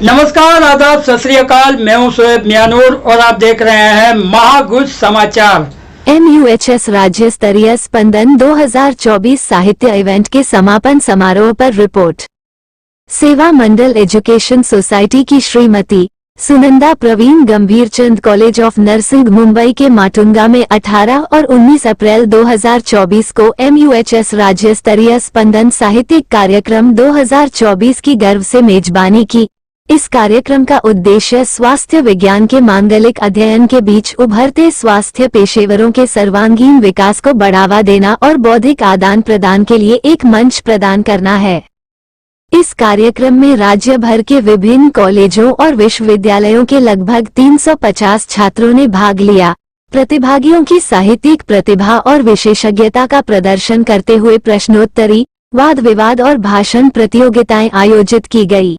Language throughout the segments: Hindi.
नमस्कार, आदाब, सत श्री अकाल। मैं हूं शोएब मियानूर और आप देख रहे हैं महागुज समाचार। MUHS राज्य स्तरीय स्पंदन 2024 साहित्य इवेंट के समापन समारोह पर रिपोर्ट। सेवा मंडल एजुकेशन सोसाइटी की Shrimati Sunanda Pravin Gambhirchand college of nursing Mumbai के माटुंगा में 18 और 19 अप्रैल 2024 को MUHS राज्य स्तरीय स्पंदन साहित्यिक कार्यक्रम 2024 की गर्व से मेजबानी की। इस कार्यक्रम का उद्देश्य स्वास्थ्य विज्ञान के मांगलिक अध्ययन के बीच उभरते स्वास्थ्य पेशेवरों के सर्वांगीण विकास को बढ़ावा देना और बौद्धिक आदान प्रदान के लिए एक मंच प्रदान करना है। इस कार्यक्रम में राज्य भर के विभिन्न कॉलेजों और विश्वविद्यालयों के लगभग 350 छात्रों ने भाग लिया। प्रतिभागियों की साहित्यिक प्रतिभा और विशेषज्ञता का प्रदर्शन करते हुए प्रश्नोत्तरी, वाद विवाद और भाषण प्रतियोगिताएं आयोजित की गई।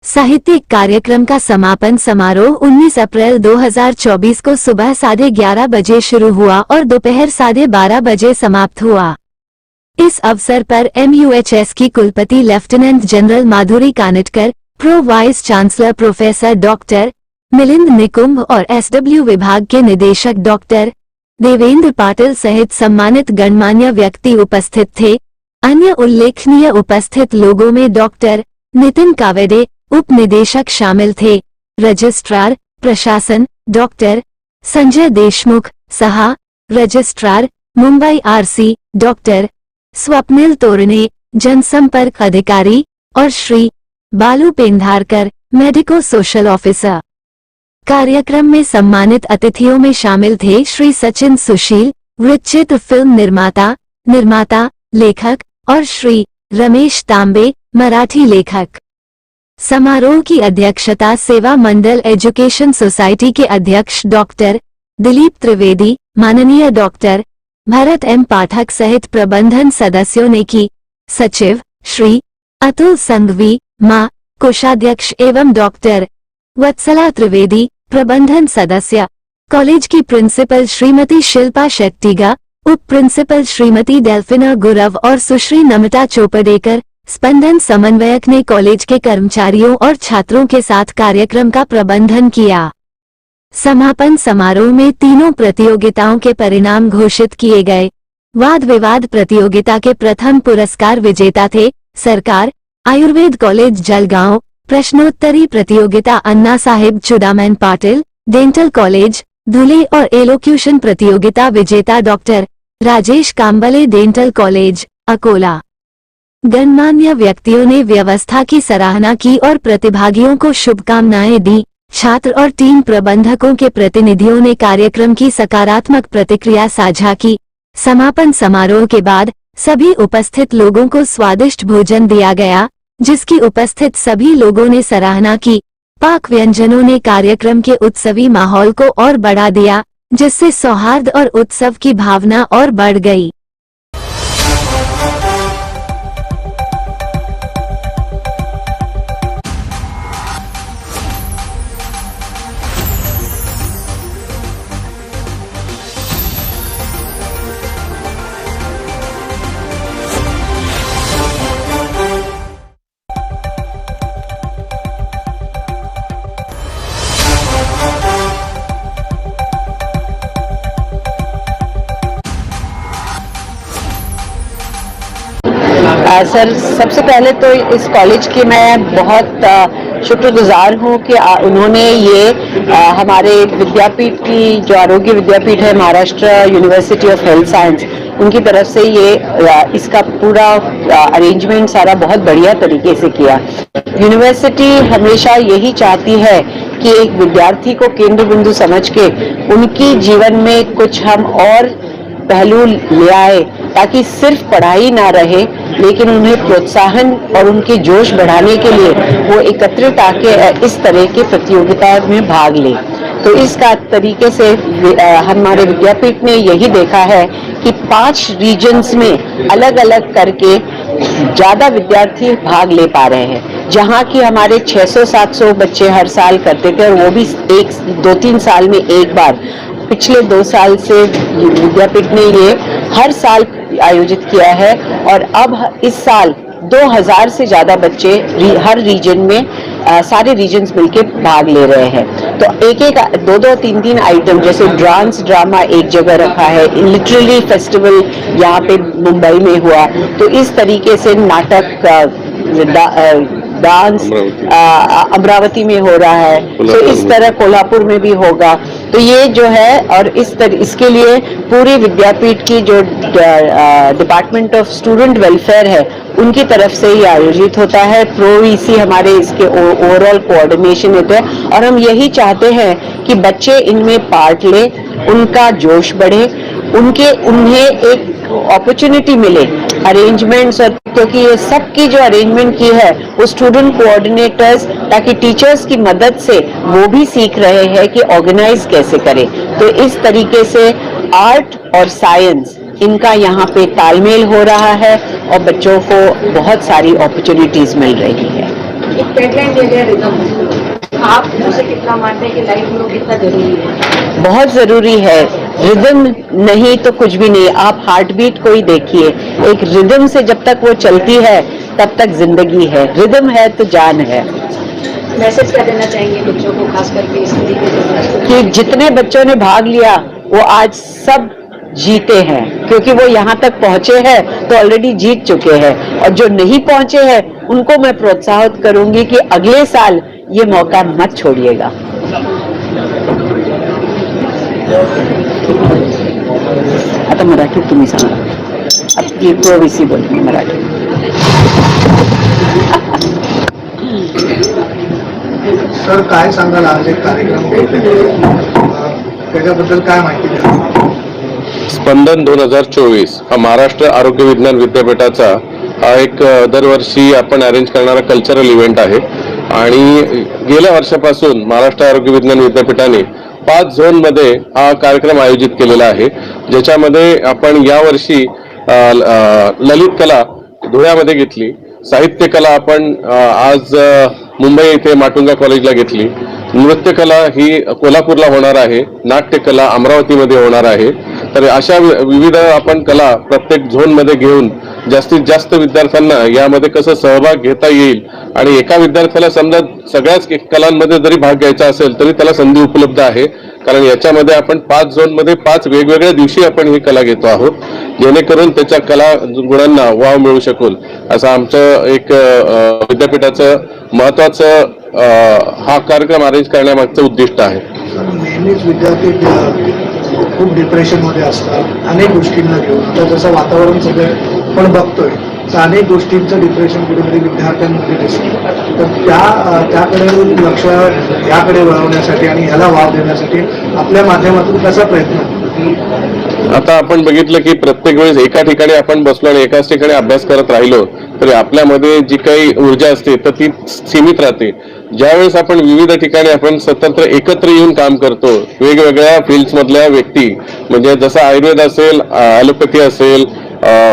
साहित्यिक कार्यक्रम का समापन समारोह 19 अप्रैल 2024 को सुबह 11:30 बजे शुरू हुआ और दोपहर 12:30 बजे समाप्त हुआ। इस अवसर पर MUHS की कुलपति lieutenant general Madhuri Kanitkar, pro vice chancellor professor doctor Milind Nikumbh और SW विभाग के निदेशक डॉक्टर देवेंद्र पाटिल सहित सम्मानित गणमान्य व्यक्ति उपस्थित थे। अन्य उल्लेखनीय उपस्थित लोगों में डॉक्टर नितिन कावेडे उप निदेशक शामिल थे। रजिस्ट्रार प्रशासन डॉक्टर संजय देशमुख, सहा registrar Mumbai RC doctor Swapnil तोरणे, जनसंपर्क अधिकारी, और श्री बालू पेंधारकर, मेडिको सोशल ऑफिसर। कार्यक्रम में सम्मानित अतिथियों में शामिल थे श्री सचिन सुशील, वृत्तचित्र फिल्म निर्माता, लेखक, और श्री रमेश तांबे, मराठी लेखक। समारोह की अध्यक्षता सेवा मंडल एजुकेशन सोसाइटी के अध्यक्ष डॉक्टर दिलीप त्रिवेदी, माननीय डॉक्टर भरत M पाठक सहित प्रबंधन सदस्यों ने की। सचिव श्री अतुल संघवी, मां कोषाध्यक्ष एवं डॉक्टर वत्सला त्रिवेदी, प्रबंधन सदस्य। कॉलेज की प्रिंसिपल श्रीमती शिल्पा शेट्टीगा, उप प्रिंसिपल श्रीमती डेल्फिना गुरव और सुश्री नमिता चोपड़ेकर, स्पंदन समन्वयक ने कॉलेज के कर्मचारियों और छात्रों के साथ कार्यक्रम का प्रबंधन किया। समापन समारोह में तीनों प्रतियोगिताओं के परिणाम घोषित किए गए। वाद विवाद प्रतियोगिता के प्रथम पुरस्कार विजेता थे सरकार आयुर्वेद कॉलेज जलगांव। प्रश्नोत्तरी प्रतियोगिता अन्ना साहिब चुडामैन पाटिल डेंटल कॉलेज धुले और एलोक्यूशन प्रतियोगिता विजेता doctor Rajesh Kamble dental college Akola. गणमान्य व्यक्तियों ने व्यवस्था की सराहना की और प्रतिभागियों को शुभकामनाएं दी। छात्र और टीम प्रबंधकों के प्रतिनिधियों ने कार्यक्रम की सकारात्मक प्रतिक्रिया साझा की। समापन समारोह के बाद सभी उपस्थित लोगों को स्वादिष्ट भोजन दिया गया, जिसकी उपस्थित सभी लोगों ने सराहना की। पाक व्यंजनों ने कार्यक्रम के उत्सवी माहौल को और बढ़ा दिया, जिससे सौहार्द और उत्सव की भावना और बढ़ गई। सर, सबसे पहले तो इस कॉलेज की मैं बहुत शुक्रगुजार हूँ कि उन्होंने ये हमारे विद्यापीठ की जो आरोग्य विद्यापीठ है, Maharashtra university of health science, उनकी तरफ से ये इसका पूरा अरेंजमेंट सारा बहुत बढ़िया तरीके से किया। यूनिवर्सिटी हमेशा यही चाहती है कि एक विद्यार्थी को केंद्र बिंदु समझ के उनकी जीवन में कुछ हम और पहलू ले आए, ताकि सिर्फ पढ़ाई ना रहे, लेकिन उन्हें प्रोत्साहन और उनके जोश बढ़ाने के लिए वो एकत्रित आके इस तरह के प्रतियोगिता में भाग ले। तो इसका तरीके से हमारे विद्यापीठ ने यही देखा है कि 5 रीजन्स में अलग अलग करके ज़्यादा विद्यार्थी भाग ले पा रहे हैं। जहाँ की हमारे 600-700 बच्चे हर साल करते थे, और वो भी 2-3 साल में एक बार। पिछले 2 साल से विद्यापीठ ने ये हर साल आयोजित किया है, और अब इस साल 2000 से ज़्यादा बच्चे हर रीजन में सारे रीजन्स मिलके भाग ले रहे हैं। तो एक एक दो तीन तीन आइटम, जैसे डांस ड्रामा एक जगह रखा है, लिटरली फेस्टिवल यहाँ पे मुंबई में हुआ, तो इस तरीके से नाटक डांस अमरावती में हो रहा है, तो इस तरह कोल्हापुर में भी होगा। तो ये जो है, और इसके लिए पूरी विद्यापीठ की जो डिपार्टमेंट ऑफ स्टूडेंट वेलफेयर है उनकी तरफ से ये आयोजित होता है। प्रो वीसी हमारे इसके ओवरऑल कोऑर्डिनेशन होते हैं, और हम यही चाहते हैं कि बच्चे इनमें पार्ट ले, उनका जोश बढ़े, उन्हें एक अपॉर्चुनिटी मिले अरेंजमेंट्स, और क्योंकि ये सब की जो अरेंजमेंट की है वो स्टूडेंट कोऑर्डिनेटर्स, ताकि टीचर्स की मदद से वो भी सीख रहे हैं कि ऑर्गेनाइज कैसे करें। तो इस तरीके से आर्ट और साइंस इनका यहाँ पे तालमेल हो रहा है और बच्चों को बहुत सारी अपॉर्चुनिटीज मिल रही है। एक टैगलाइन दिया गया रिदम, आप उसे कितना मानते हैं कि लाइफ में कितना जरूरी है? बहुत जरूरी है। रिदम नहीं तो कुछ भी नहीं। आप हार्ट बीट को ही देखिए, एक रिदम से जब तक वो चलती है तब तक जिंदगी है, रिदम है तो जान है। मैसेज क्या देना चाहेंगे बच्चों को, खास करके इस तरीके से कि जितने बच्चों ने भाग लिया वो आज सब जीते हैं, क्योंकि वो यहाँ तक पहुंचे हैं तो ऑलरेडी जीत चुके हैं, और जो नहीं पहुंचे हैं उनको मैं प्रोत्साहित करूंगी कि अगले साल ये मौका मत छोड़िएगा। आता मराठी तुम्ही सांगा, अब ये प्रो वीसी बोलते मराठी। सर काय सांगाल, आज एक कार्यक्रम त्याच्याबद्दल काय माहिती द्या? स्पंदन 2024 हा महाराष्ट्र आरोग्य विज्ञान विद्यापीठाचा हा एक दरवर्षी आपण अरेंज करणारा कल्चरल इव्हेंट आहे, आणि गेल्या वर्षापासून महाराष्ट्र आरोग्य विज्ञान विद्यापीठाने 5 झोनमध्ये हा कार्यक्रम आयोजित केलेला आहे, ज्याच्यामध्ये आपण यावर्षी ललित कला धुळ्यामध्ये घेतली, साहित्य कला आपण आज मुंबई येथे माटुंगा कॉलेजला घेतली, नृत्यकला ही कोल्हापूरला होणार आहे, नाट्यकला अमरावतीमध्ये होणार आहे। तर अशा विविध आपण कला प्रत्येक झोनमध्ये घेऊन जास्तीत जास्त विद्यार्थ्यांना यामध्ये कसं सहभाग घेता येईल, आणि एका विद्यार्थ्याला समजा सगळ्याच कलांमध्ये जरी भाग घ्यायचा असेल तरी त्याला संधी उपलब्ध आहे, कारण याच्यामध्ये आपण 5 झोनमध्ये 5 वेगवेगळ्या दिवशी आपण ही कला घेतो आहोत, जेणेकरून त्याच्या कला गुणांना वाव मिळू शकेल असं आमचं एक विद्यापीठाचं महत्त्वाचं हा कार्यक्रम अरेंज करण्यामागचं उद्दिष्ट आहे। नेहमीच विद्यार्थी खूप डिप्रेशनमध्ये असतात अनेक गोष्टींना घेऊन, तर जसं वातावरण सगळे पण बघतोय तर अनेक गोष्टींचं डिप्रेशन कुठेतरी विद्यार्थ्यांमध्ये दिसतं, तर त्याकडे लक्ष याकडे वळवण्यासाठी आणि ह्याला वाव देण्यासाठी आपल्या माध्यमातून कसा प्रयत्न? आता आपण बघितलं की प्रत्येक वेळेस एका ठिकाणी आपण बसलो आणि एकाच ठिकाणी अभ्यास करत राहिलो तर आपल्यामध्ये जी काही ऊर्जा असते तर ती सीमित राहते। ज्यावेळेस आपण विविध ठिकाणी आपण स्वतंत्र एकत्र येऊन काम करतो, वेगवेगळ्या फील्ड्स मधल्या व्यक्ती, म्हणजे जसं आयुर्वेद असेल, ॲलोपॅथी असेल,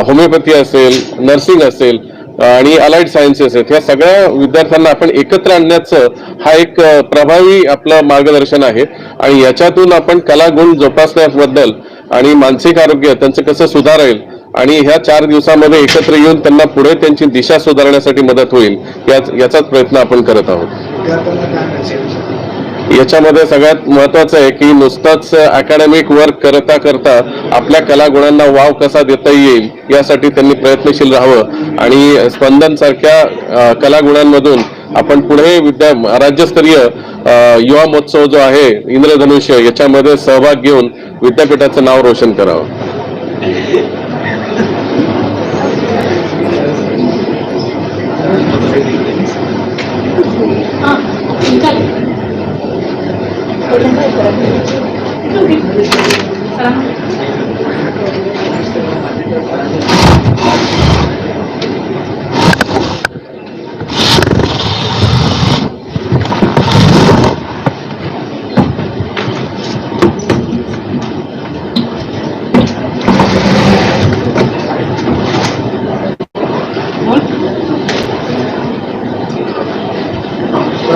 होमिओपॅथी असेल, नर्सिंग असेल आणि अलाइड सायन्सेस आहेत, ह्या सगळ्या विद्यार्थ्यांना आपण एकत्र आणण्याचं हा एक प्रभावी आपलं मार्गदर्शन आहे, आणि याच्यातून आपण कला गुण जोपासण्याबद्दल आणि मानसिक आरोग्य त्यांचं कसं सुधारेल आणि ह्या 4 दिवसामध्ये एकत्र येऊन त्यांना पुढे त्यांची दिशा सुधारण्यासाठी मदत होईल याचाच प्रयत्न आपण करत आहोत। याच्यामध्ये सगळ्यात महत्त्वाचं आहे की नुसतंच अकॅडमिक वर्क करता करता आपल्या कला गुणांना वाव कसा देता येईल यासाठी त्यांनी प्रयत्नशील राहावं, आणि स्पंदन सारख्या कला गुणांमधून आपण पुढे राज्यस्तरीय युवा महोत्सव जो आहे इंद्रधनुष्य याच्यामध्ये सहभाग घेऊन विद्यापीठाचं नाव रोशन करावं।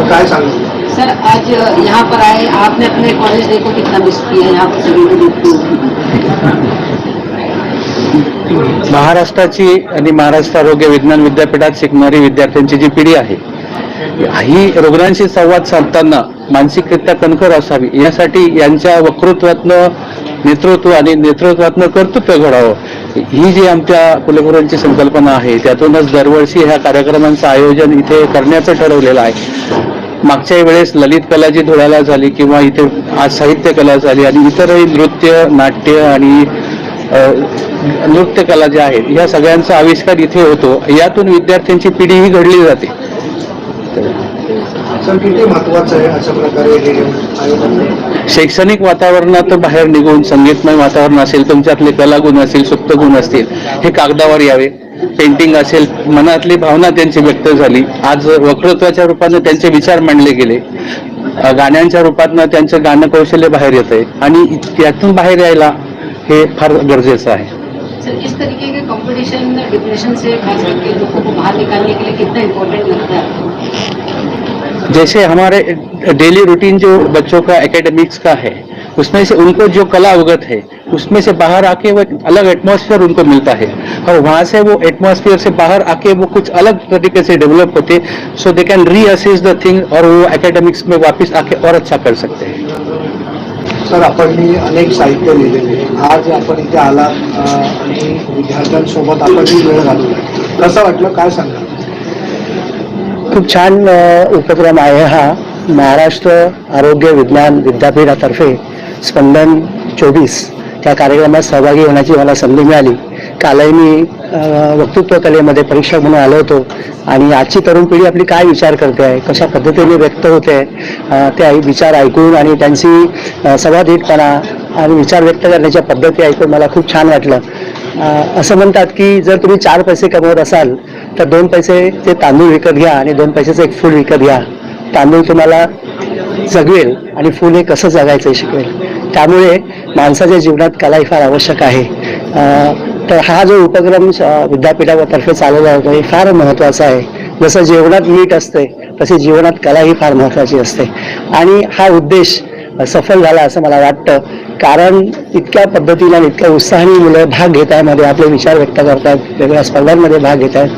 काय सांगू सर, आज यहाँ पर आए, आपने अपने कॉलेज देखो कितना मिस किया, यहाँ पर सभी को देखते महाराष्ट्राची आणि महाराष्ट्र आरोग्य विज्ञान विद्यापीठात शिकणारी विद्यार्थ्यांची जी पिढी आहे ही रुग्णांशी संवाद साधताना मानसिकरित्या कणखर असावी यासाठी यांच्या वक्तृत्वातनं नेतृत्व आणि नेतृत्वातनं कर्तृत्व घडावं ही जी आमच्या कुलगुरूंची संकल्पना आहे त्यातूनच दरवर्षी ह्या कार्यक्रमांचं आयोजन इथे करण्याचं ठरवलेलं आहे. मागच्या वेळेस ललित कला जी धुळ्याला झाली किंवा इथे आज साहित्य कला झाली आणि इतरही नृत्य नाट्य आणि नृत्य कला ज्या आहेत ह्या सगळ्यांचा आविष्कार इथे होतो. यातून विद्यार्थ्यांची पिढी ही घडली जाते. सर किती महत्वाचं आहे अशा प्रकारे हे आयोजन? शैक्षणिक वातावरणात बाहेर निघून संगीतमय वातावरण असेल, तुमच्यातले कलागुण असतील, सुप्त गुण असतील, हे कागदावर यावे. पेंटिंग असेल, मनातली भावना त्यांची व्यक्त झाली. आज वक्तृत्वाच्या रूपानं त्यांचे विचार मांडले गेले. गाण्यांच्या रूपातनं त्यांचं गाणं कौशल्य बाहेर येत आहे आणि त्यातून बाहेर यायला हे फार गरजेचं आहे. सर इस तरीके के कंपटीशन डिप्रेशन से खास करके लोगों को बाहर निकालने के लिए कितना इम्पोर्टेंट लगता है? जैसे हमारे डेली रूटीन जो बच्चों का एकेडमिक्स का है उसमें से उनको जो कला अवगत है उसमें से बाहर आके वो एक अलग एटमॉस्फेयर उनको मिलता है और वहाँ से वो एटमॉस्फेयर से बाहर आके वो कुछ अलग तरीके से डेवलप होते, so they can reassess the thing और वो एकेडमिक्स में वापस आके और अच्छा कर सकते हैं. सर आपण अनेक साहित्य लिहिलेले, आज आपण इथे आला आणि विद्यार्थ्यांसोबत आपण वेळ घालवला, कसं वाटलं, काय सांगा? खूप छान उपक्रम आहे हा. महाराष्ट्र आरोग्य विज्ञान विद्यापीठातर्फे स्पंदन 24 त्या कार्यक्रमात सहभागी होण्याची मला संधी मिळाली. कालही मी वक्तृत्व कलेमध्ये परीक्षक म्हणून आलो होतो आणि आजची तरुण पिढी आपली काय विचार करते आहे, कशा पद्धतीने व्यक्त होते ते विचार ऐकून आणि त्यांची संवादितपणा आणि विचार व्यक्त करण्याच्या पद्धती ऐकून मला खूप छान वाटलं. असं म्हणतात की जर तुम्ही 4 पैसे कमवत असाल तर 2 पैसेचे तांदूळ विकत घ्या आणि 2 पैशाचं एक फूल विकत घ्या. तांदूळ तुम्हाला जगवेल आणि फूल हे कसं जगायचं शिकवेल. त्यामुळे माणसाच्या जीवनात कला ही फार आवश्यक आहे. तर हा जो उपक्रम विद्यापीठातर्फे चालवला जातो हे फार महत्त्वाचा आहे. जसं जीवनात मीठ असते तसे जीवनात कला ही फार महत्त्वाची असते आणि हा उद्देश सफल झाला असं मला वाटतं. कारण इतक्या पद्धतीने आणि इतक्या उत्साहाने मुलं भाग घेत आहेत, मध्ये आपले विचार व्यक्त करतात, वेगवेगळ्या स्पर्धांमध्ये भाग घेत आहेत.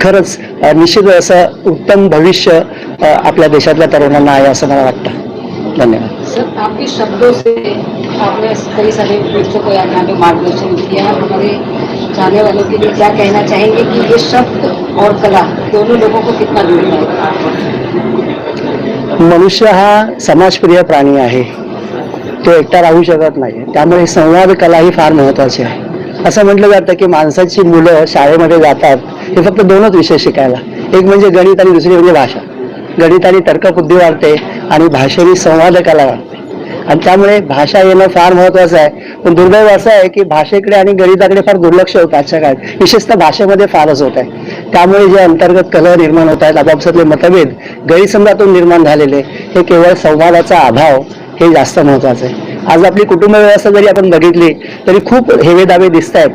खरंच निश्चित असं उत्तम भविष्य आपल्या देशातल्या तरुणांना आहे असं मला वाटतं. धन्यवाद. सर आपके शब्दों से आपने कई सारे बच्चों को यहाँ पे मार्गदर्शन किया है. हमारे चाहने वालों के लिए क्या कहना चाहेंगे कि ये शब्द और कला दोनों लोगों को कितना जोड़ता है? मनुष्य हा समाजप्रिय प्राणी आहे. तो एकटा राहू शकत नाही. त्यामुळे संवाद कला ही फार महत्त्वाची आहे. असं म्हटलं जातं की माणसाची मुलं शाळेमध्ये जातात हे फक्त 2च विषय शिकायला, एक म्हणजे गणित आणि दुसरी म्हणजे भाषा. गणिताने तर्कबुद्धी वाढते आणि भाषेने संवाद कला वाढते आणि त्यामुळे भाषा येणं फार महत्त्वाचं आहे. पण दुर्दैव असं आहे की भाषेकडे आणि गणिताकडे फार दुर्लक्ष होतं आजच्या काळात, विशेषतः भाषेमध्ये फारच होत आहे. त्यामुळे जे अंतर्गत कलह निर्माण होत आहेत, आपापसातले मतभेद गैरसमजातून निर्माण झालेले, हे केवळ संवादाचा अभाव हे जास्त महत्त्वाचं आहे. आज आपली कुटुंब व्यवस्था जरी आपण बघितली तरी खूप हेवेदावे दिसत आहेत.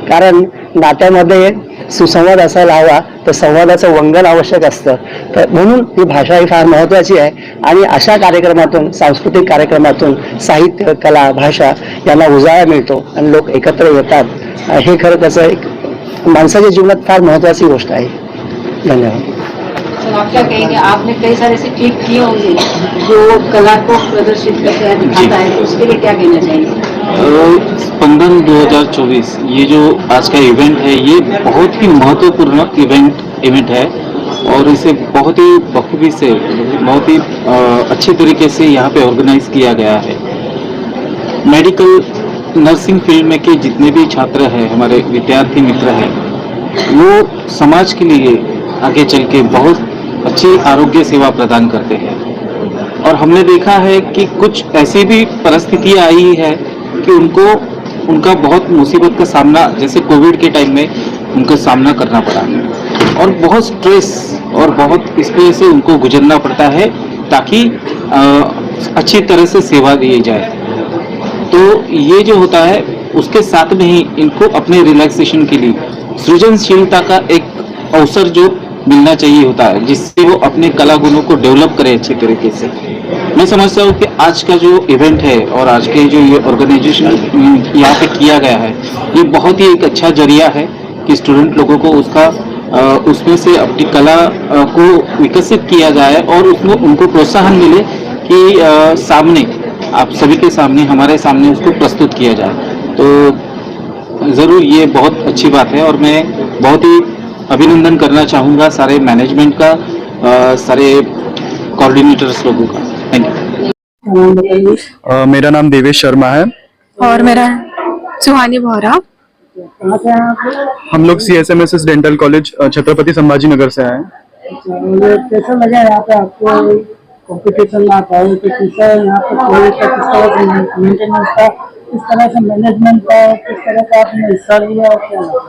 कारण नात्यामध्ये सुसंवाद असायला हवा, तर संवादाचं वंगण आवश्यक असतं. तर म्हणून ही भाषा ही फार महत्त्वाची आहे आणि अशा कार्यक्रमातून, सांस्कृतिक कार्यक्रमातून साहित्य, कला, भाषा यांना उजाळा मिळतो आणि लोक एकत्र येतात. हे खरं त्याचं एक माणसाच्या जीवनात फार महत्त्वाची गोष्ट आहे. धन्यवाद. सर आप क्या कहेंगे, आपने कई सारे ऐसे क्लिप किए होंगे जो कला को प्रदर्शित करता है, दिखाता है, तो उसके लिए क्या कहना चाहेंगे? स्पंदन 2024 ये जो आज का इवेंट है ये बहुत ही महत्वपूर्ण इवेंट है और इसे बहुत ही बखूबी से, बहुत ही अच्छे तरीके से यहाँ पे ऑर्गेनाइज किया गया है. मेडिकल नर्सिंग फील्ड में के जितने भी छात्र हैं, हमारे विद्यार्थी मित्र हैं, वो समाज के लिए आगे चल के बहुत अच्छी आरोग्य सेवा प्रदान करते हैं. और हमने देखा है कि कुछ ऐसी भी परिस्थितियाँ आई है कि उनका बहुत मुसीबत का सामना, जैसे कोविड के टाइम में उनको सामना करना पड़ा और बहुत स्ट्रेस और बहुत इस वजह से उनको गुजरना पड़ता है ताकि अच्छी तरह से सेवा दी जाए. तो ये जो होता है उसके साथ में ही इनको अपने रिलैक्सेशन के लिए सृजनशीलता का एक अवसर जो मिलना चाहिए होता है, जिससे वो अपने कला गुणों को डेवलप करें अच्छे तरीके से. मैं समझता हूँ कि आज का जो इवेंट है और आज के जो ये ऑर्गेनाइजेशन यहाँ पे किया गया है, ये बहुत ही एक अच्छा जरिया है कि स्टूडेंट लोगों को उसका उसमें से अपनी कला को विकसित किया जाए और उसमें उनको प्रोत्साहन मिले कि सामने आप सभी के सामने हमारे सामने उसको प्रस्तुत किया जाए। तो ज़रूर ये बहुत अच्छी बात है और मैं बहुत ही अभिनंदन करना चाहूँगा सारे मैनेजमेंट का, सारे कोऑर्डिनेटर्स लोगों का। Thank you. मेरा नाम देवेश शर्मा है और मेरा सुहानी बोहरा। हम लोग CSMSS dental college Chhatrapati Sambhaji Nagar से आए हैं। कैसा लगा यहाँ पे आपको कंपटीशन में आप आए, तो कैसा यहाँ पे कॉलेज का किस तरह से मेंटेनेंस का, किस तरह से मैनेजमेंट का, किस तरह का आपने हिस्सा लिया और क्या लगा?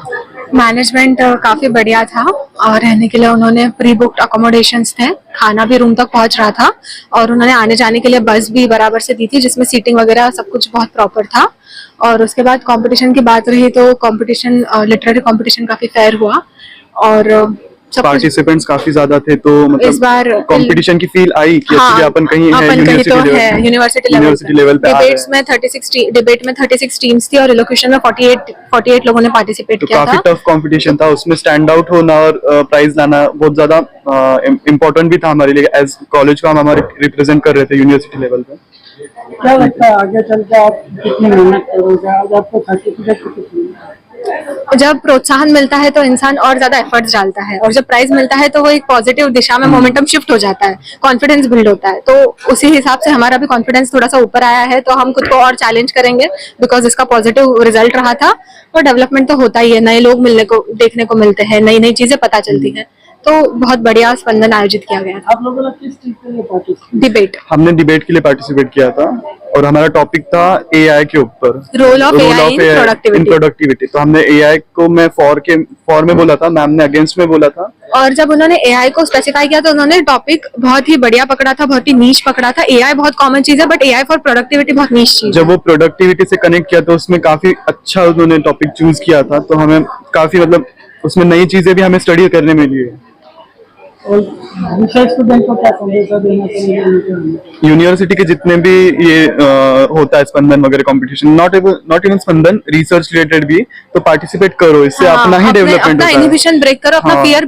मैनेजमेंट काफी बढ़िया था और रहने के लिए उन्होंने प्री बुक्ड अकोमोडेशंस थे, खाना भी रूम तक पहुंच रहा था और उन्होंने आने जाने के लिए बस भी बराबर से दी थी जिसमें सीटिंग वगैरह सब कुछ बहुत प्रॉपर था। और उसके बाद कंपटीशन की बात रही तो कंपटीशन लिटरेरी कंपटीशन काफी फेयर हुआ और पार्टिसिपेंट्स काफी ज्यादा थे, तो इस मतलब बार कंपटीशन की फील आई कि हाँ, अपन कहीं है यूनिवर्सिटी लेवल पे। डिबेट्स में 36 टीम्स थी और इलोक्यूशन में 48 लोगों ने पार्टिसिपेट तो किया काफी था। टफ कंपटीशन था, उसमें स्टैंड आउट होना और प्राइज लाना बहुत ज्यादा इम्पोर्टेंट भी था हमारे लिए। एज कॉलेज को हम हमारे रिप्रेजेंट कर रहे थे यूनिवर्सिटी लेवल पे। क्या लगता है आगे चल के आप कितनी मेहनत करोगे? आज आपको सर्टिफिकेट कितनी? जब प्रोत्साहन मिलता है तो इंसान और ज्यादा एफर्ट्स डालता है और जब प्राइज मिलता है तो वो एक पॉजिटिव दिशा में मोमेंटम शिफ्ट हो जाता है, कॉन्फिडेंस बिल्ड होता है। तो उसी हिसाब से हमारा भी कॉन्फिडेंस थोड़ा सा ऊपर आया है, तो हम खुद को और चैलेंज करेंगे बिकॉज इसका पॉजिटिव रिजल्ट रहा था। और डेवलपमेंट तो होता ही है, नए लोग मिलने को देखने को मिलते हैं, नई नई चीजें पता चलती है। तो बहुत बढ़िया स्पंदन आयोजित किया गया था। आप लोगों ने किस चीज के लिए पार्टिसिपेट? डिबेट, हमने डिबेट के लिए पार्टिसिपेट किया था और हमारा टॉपिक था AI के ऊपर, role of AI in productivity. तो हमने AI को मैं फॉर में बोला था, मैम ने अगेंस्ट में बोला था। और जब उन्होंने AI को स्पेसिफाई किया तो उन्होंने टॉपिक बहुत ही बढ़िया पकड़ा था, बहुत ही नीश पकड़ा था। AI बहुत कॉमन चीज है बट AI फॉर प्रोडक्टिविटी बहुत नीश चीज है। जब वो प्रोडक्टिविटी से कनेक्ट किया तो उसमें काफी अच्छा उन्होंने टॉपिक चूज किया था, तो हमें काफी मतलब उसमें नई चीजें भी हमें स्टडी करने मिली है। और दूसरे स्टूडेंट को क्या संदेश देना चाहिए? यूनिवर्सिटी के जितने भी ये होता है स्पंदन वगैरह competition, not even Spandan, research related भी, तो पार्टिसिपेट करो, इससे अपना ही डेवलपमेंट होता है। इनहिबिशन ब्रेक करो, अपना फियर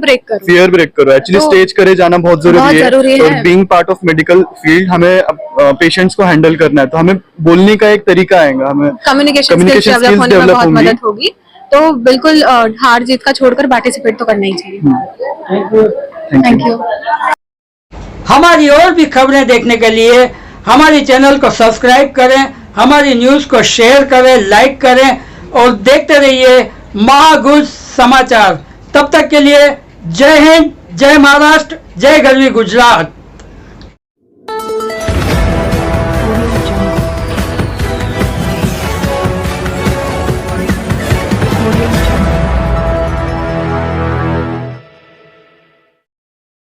ब्रेक करो। एक्चुअली स्टेज करे जाना बहुत जरूरी है और being part of medical field हमें पेशेंट्स को हैंडल करना है, तो हमें बोलने का एक तरिका आएगा, हमें कम्युनिकेशन स्किल्स डेवलप होने में बहुत मदद होगी। तो बिल्कुल हार जीत का छोड़कर पार्टिसिपेट तो करना ही चाहिए। Thank you. हमारी और भी खबरें देखने के लिए हमारे चैनल को सब्सक्राइब करें, हमारी न्यूज़ को शेयर करें, लाइक करें और देखते रहिए महागुज समाचार। तब तक के लिए जय हिंद, जय महाराष्ट्र, जय गरवी गुजरात।